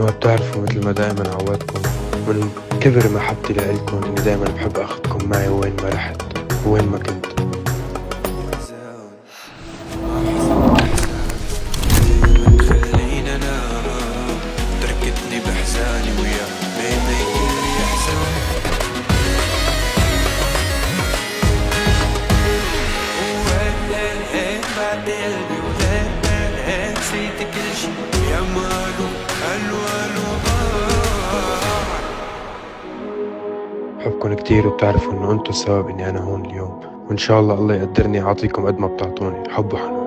وبتعرفوا مثل ما دائما عودتكم من كبر محبتي لإلكم إني دائما بحب أخذكم معي وين ما رحت وين ما كنت. خلينا انام تركتني بحزاني ويا بيبي كل احزان وين بعد قلبي وين نسيت كل شي يا مالو الوان وضاع. بحبكم كتير وبتعرفوا إنه أنتوا السبب إني أنا هون اليوم، وإن شاء الله الله يقدرني أعطيكم قد ما بتعطوني حب وحنان.